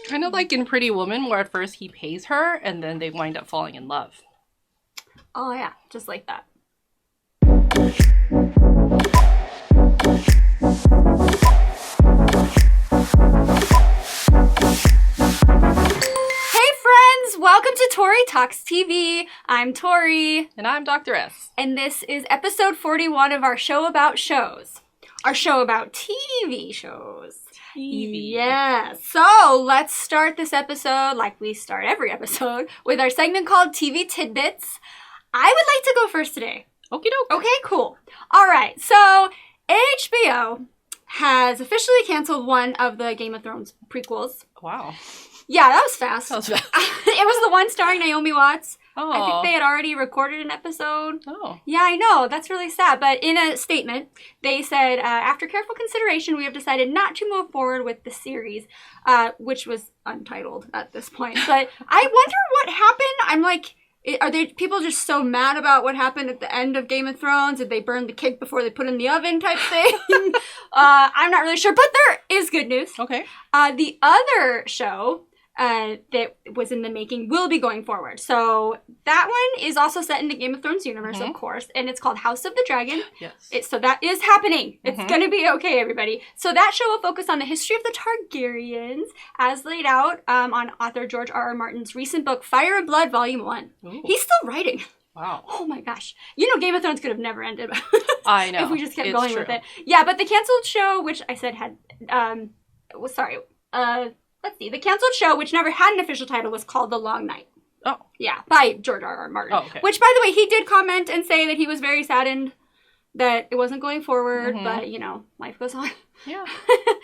Kind of like in Pretty Woman, where at first he pays her, and then they wind up falling in love. Oh, yeah. Just like that. Welcome to Tori Talks TV. I'm Tori. And I'm Dr. S. And this is episode 41 of our show about shows. Our show about TV shows. TV. Yeah. So let's start this episode, like we start every episode, with our segment called TV Tidbits. I would like to go first today. Okie doke. Okay, cool. All right. So HBO has officially canceled one of the Game of Thrones prequels. Wow. Yeah, that was fast. That was fast. It was the one starring Naomi Watts. Oh. I think they had already recorded an episode. Oh. Yeah, I know. That's really sad. But in a statement, they said, after careful consideration, we have decided not to move forward with the series, which was untitled at this point. But I wonder what happened. I'm like, are they people just so mad about what happened at the end of Game of Thrones? Did they burn the cake before they put it in the oven type thing? I'm not really sure. But there is good news. Okay. The other show that was in the making will be going forward. So that one is also set in the Game of Thrones universe, of course, and it's called House of the Dragon. Yes. So that is happening. It's going to be okay, everybody. So that show will focus on the history of the Targaryens, as laid out on author George R.R. Martin's recent book, Fire and Blood, Volume 1. Ooh. He's still writing. Wow. Oh my gosh. You know, Game of Thrones could have never ended. I know. If we just kept It's going true. with it. Yeah, but the canceled show, which I said had, let's see. The canceled show, which never had an official title, was called The Long Night. Oh. Yeah, by George R.R. Martin. Oh, okay. Which, by the way, he did comment and say that he was very saddened that it wasn't going forward, but, you know, life goes on. Yeah.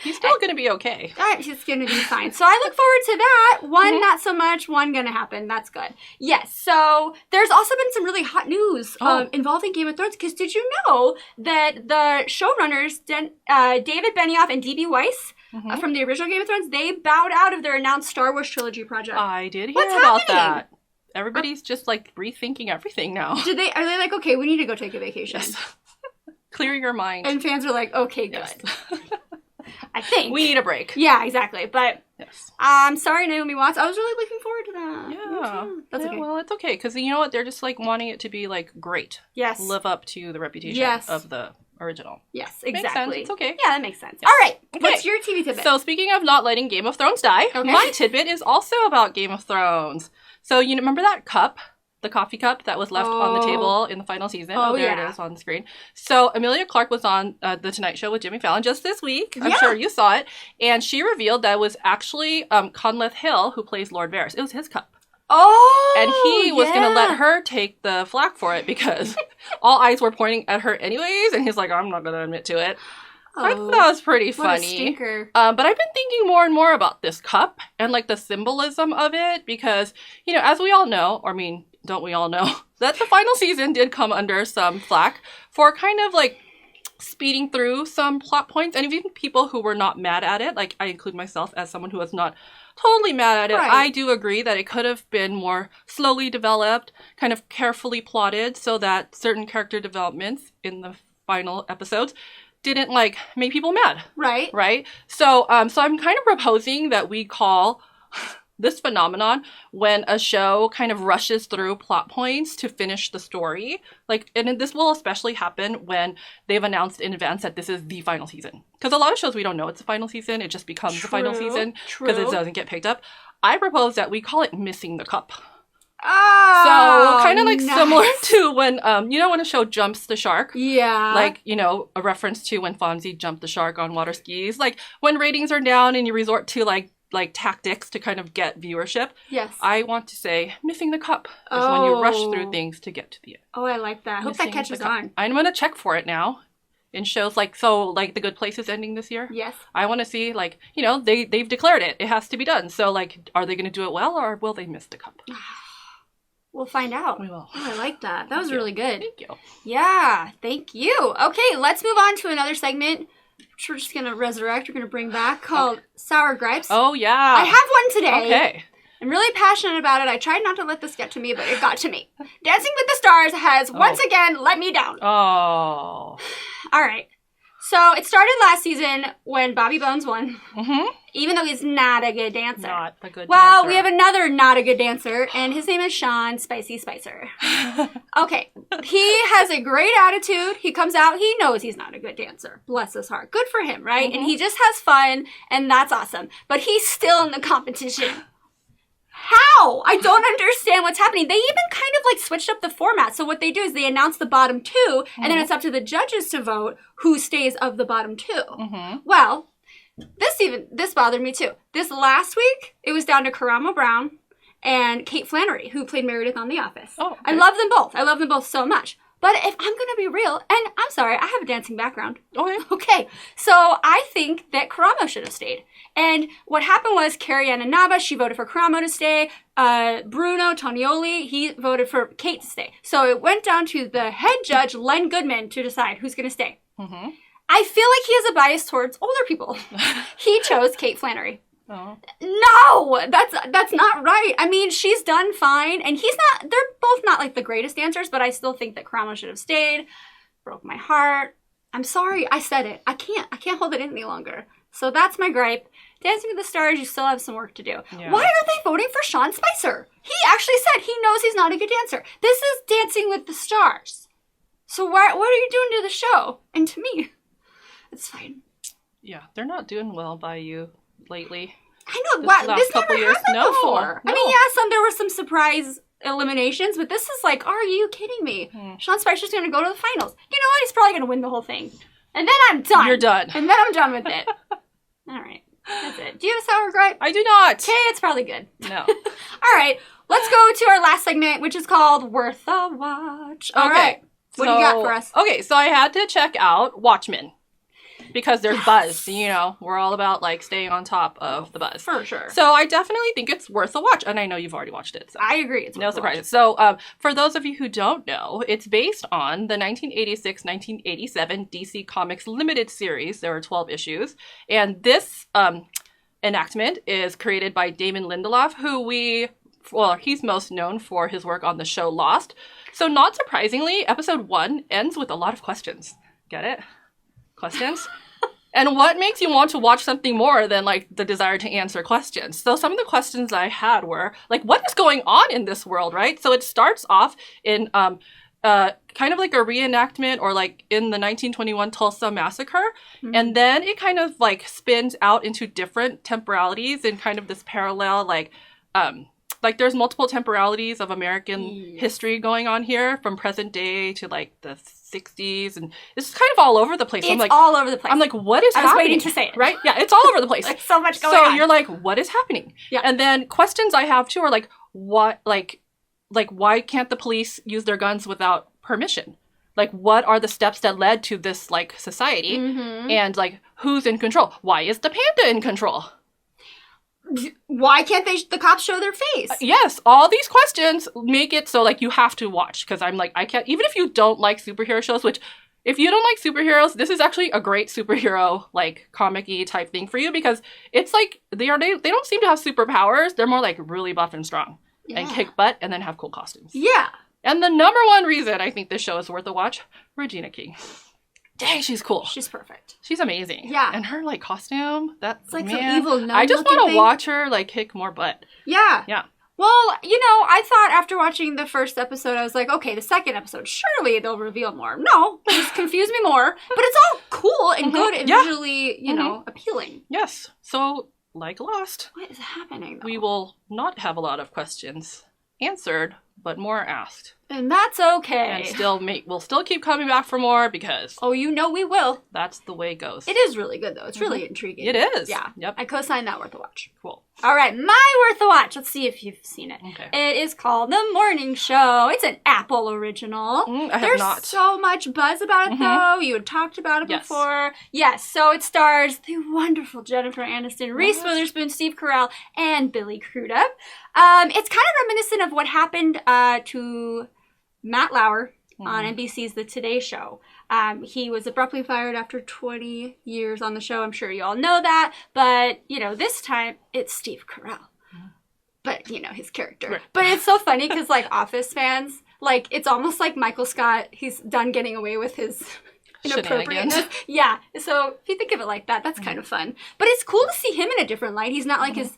He's still going to be okay. He's going to be fine. So I look forward to that. One, not so much. One going to happen. That's good. Yes. So there's also been some really hot news involving Game of Thrones. Because did you know that the showrunners, David Benioff and D.B. Weiss, from the original Game of Thrones, they bowed out of their announced Star Wars trilogy project? I did hear What's about happening? that. Everybody's just like rethinking everything now. Are they like, okay, we need to go take a vacation? Yes. Clear your mind. And fans are like, okay, good. Yes. I think. We need a break. Yeah, exactly. But Yes. I'm sorry, Naomi Watts. I was really looking forward to that. Yeah. That's okay. Well, it's okay. Because you know what? They're just like wanting it to be like great. Yes. Live up to the reputation of the original. Yes, Makes exactly. sense. It's okay. Yeah, that makes sense. Yes. All right. Okay. What's your TV tidbit? So speaking of not letting Game of Thrones die, my tidbit is also about Game of Thrones. So you remember that cup? The coffee cup that was left on the table in the final season. Oh, there it is on the screen. So Emelia Clarke was on The Tonight Show with Jimmy Fallon just this week. I'm sure you saw it. And she revealed that it was actually Conleth Hill who plays Lord Varys. It was his cup. Oh, and he was going to let her take the flak for it because all eyes were pointing at her anyways. And he's like, I'm not going to admit to it. I thought that was pretty funny. What a stinker. But I've been thinking more and more about this cup and like the symbolism of it because, you know, as we all know, or I mean, don't we all know, that the final season did come under some flack for kind of like speeding through some plot points. And even people who were not mad at it, like I include myself as someone who was not totally mad at it, Right. I do agree that it could have been more slowly developed, kind of carefully plotted so that certain character developments in the final episodes didn't like make people mad. Right. Right? So I'm kind of proposing that we call this phenomenon when a show kind of rushes through plot points to finish the story. Like, and this will especially happen when they've announced in advance that this is the final season. Because a lot of shows we don't know it's the final season. It just becomes the final season because it doesn't get picked up. I propose that we call it missing the cup. Oh, so kind of like similar to when, you know, when a show jumps the shark. Yeah. Like, you know, a reference to when Fonzie jumped the shark on water skis. Like when ratings are down and you resort to like tactics to kind of get viewership. Yes. I want to say missing the cup is when you rush through things to get to the end. Oh, I like that. I hope that catches on. I'm going to check for it now in shows like The Good Place is ending this year. Yes. I want to see like, you know, they've declared it. It has to be done. So like, are they going to do it well or will they miss the cup? We'll find out. We will. Oh, I like that. That was really good. Thank you. Yeah, thank you. Okay, let's move on to another segment, which we're just going to resurrect. We're going to bring back called Sour Gripes. Oh, yeah. I have one today. Okay. I'm really passionate about it. I tried not to let this get to me, but it got to me. Dancing with the Stars has once again let me down. Oh. All right. So it started last season when Bobby Bones won. Mm-hmm. Even though he's not a good dancer. Not a good dancer. Well, we have another not a good dancer, and his name is Sean Spicy Spicer. Okay. He has a great attitude. He comes out. He knows he's not a good dancer. Bless his heart. Good for him, right? Mm-hmm. And he just has fun, and that's awesome. But he's still in the competition. How? I don't understand what's happening. They even kind of like switched up the format. So what they do is they announce the bottom two, and then it's up to the judges to vote who stays of the bottom two. Mm-hmm. Well, this bothered me too. This last week, it was down to Karamo Brown and Kate Flannery, who played Meredith on The Office. Oh, okay. I love them both. I love them both so much. But if I'm going to be real, and I'm sorry, I have a dancing background. Okay. So I think that Karamo should have stayed. And what happened was Carrie Ann Naba, she voted for Karamo to stay. Bruno Tonioli, he voted for Kate to stay. So it went down to the head judge, Len Goodman, to decide who's going to stay. Mm-hmm. I feel like he has a bias towards older people. He chose Kate Flannery. Oh. No, that's not right. I mean, she's done fine, and he's not. They're both not like the greatest dancers, but I still think that Karamo should have stayed. Broke my heart. I'm sorry, I said it. I can't hold it in any longer. So that's my gripe. Dancing with the Stars, you still have some work to do. Yeah. Why are they voting for Sean Spicer? He actually said he knows he's not a good dancer. This is Dancing with the Stars. So what are you doing to the show and to me? It's fine. Yeah, they're not doing well by you lately. I know. Wow, this never happened before. No. I mean, yeah, there were some surprise eliminations, but this is like, are you kidding me? Sean Spicer's going to go to the finals. You know what? He's probably going to win the whole thing. And then I'm done. You're done. And then I'm done with it. All right. That's it. Do you have a sour gripe? I do not. Okay, it's probably good. No. All right. Let's go to our last segment, which is called Worth a Watch. All right. What do you got for us? Okay, so I had to check out Watchmen. Because there's buzz, you know, we're all about like staying on top of the buzz. For sure. So I definitely think it's worth a watch. And I know you've already watched it. So. I agree. It's no surprises. So for those of you who don't know, it's based on the 1986-1987 DC Comics limited series. There were 12 issues. And this enactment is created by Damon Lindelof, who he's most known for his work on the show Lost. So not surprisingly, episode 1 ends with a lot of questions. Get it? Questions? And what makes you want to watch something more than like the desire to answer questions? So some of the questions I had were like, what is going on in this world, right? So it starts off in kind of like a reenactment or like in the 1921 Tulsa massacre. Mm-hmm. And then it kind of like spins out into different temporalities and kind of this parallel like there's multiple temporalities of American history going on here from present day to like the 60s, and it's kind of all over the place. It's all over the place. I'm like, what is happening? I was waiting to say it. Right? Yeah, it's all over the place. Like so much going on. So you're like, what is happening? Yeah. And then questions I have too are like, what, like why can't the police use their guns without permission? Like, what are the steps that led to this like society? Mm-hmm. And like, who's in control? Why is the panda in control? Why can't the cops show their face? Yes, all these questions make it so like you have to watch, because I'm like, I can't, even if you don't like superhero shows, which if you don't like superheroes, this is actually a great superhero like comic-y type thing for you, because it's like they don't seem to have superpowers. They're more like really buff and strong and kick butt and then have cool costumes. Yeah. And the number one reason I think this show is worth a watch, Regina King. Dang, she's cool. She's perfect. She's amazing. Yeah. And her, like, costume, that's, like man, some evil nun I just want to watch her, like, kick more butt. Yeah. Yeah. Well, you know, I thought after watching the first episode, I was like, okay, the second episode, surely they'll reveal more. No, just confuse me more. But it's all cool and good and visually, you know, appealing. Yes. So, like Lost. What is happening, though? We will not have a lot of questions answered, but more asked. And that's okay. And we'll still keep coming back for more, because... Oh, you know we will. That's the way it goes. It is really good, though. It's really intriguing. It is. Yeah. Yep. I co-sign that worth a watch. Cool. All right, my worth a watch. Let's see if you've seen it. Okay. It is called The Morning Show. It's an Apple original. I have not. There's so much buzz about it, though. You had talked about it before. Yes, so it stars the wonderful Jennifer Anniston, Reese Witherspoon, Steve Carell, and Billy Crudup. It's kind of reminiscent of what happened to Matt Lauer on NBC's The Today Show. He was abruptly fired after 20 years on the show. I'm sure you all know that. But, you know, this time it's Steve Carell. But, you know, his character. Right. But it's so funny because, like, Office fans, like, it's almost like Michael Scott, he's done getting away with his inappropriateness. Yeah. So if you think of it like that, that's kind of fun. But it's cool to see him in a different light. He's not like his,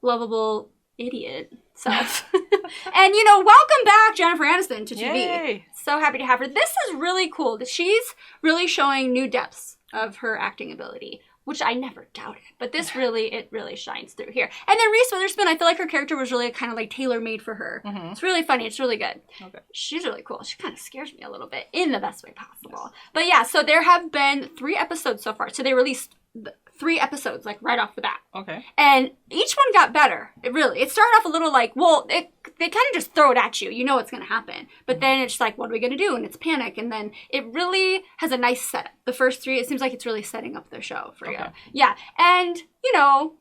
lovable idiot self. And, welcome back, Jennifer Anniston, to TV. Yay. So happy to have her. This is really cool. She's really showing new depths of her acting ability, which I never doubted. But this really shines through here. And then Reese Witherspoon, I feel like her character was really kind of like tailor-made for her. Mm-hmm. It's really funny. It's really good. Okay. She's really cool. She kind of scares me a little bit in the best way possible. Yes. But yeah, so there have been 3 episodes so far. So they released 3 episodes, like, right off the bat. Okay. And each one got better. It started off a little like, they kind of just throw it at you. You know what's going to happen. But then it's like, what are we going to do? And it's panic. And then it really has a nice setup. The first 3, it seems like it's really setting up the show for you. Yeah. And,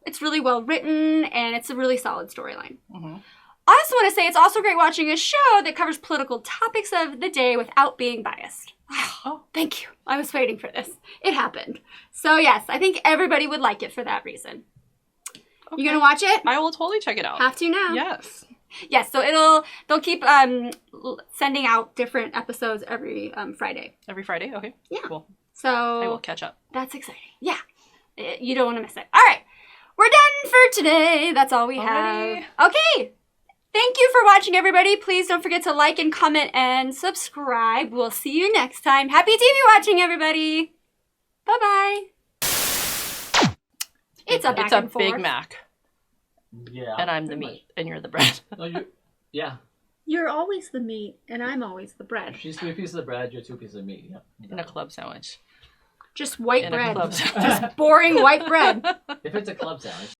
it's really well written, and it's a really solid storyline. Mm-hmm. I also want to say it's also great watching a show that covers political topics of the day without being biased. Oh, thank you. I was waiting for this. It happened. So yes, I think everybody would like it for that reason. Okay. You gonna watch it? I will totally check it out. Have to now. Yes. Yes, so they'll keep sending out different episodes every Friday. Every Friday? Okay. Yeah. Cool. So I will catch up. That's exciting. Yeah. You don't want to miss it. All right. We're done for today. That's all we have. Okay. Thank you for watching, everybody. Please don't forget to like and comment and subscribe. We'll see you next time. Happy TV watching, everybody. Bye-bye. It's a Big Mac. Yeah. And I'm the meat, and you're the bread. Yeah. You're always the meat, and I'm always the bread. She's 3 pieces of bread, you're 2 pieces of meat. Yeah. In a club sandwich. Just white bread. Just boring white bread. If it's a club sandwich.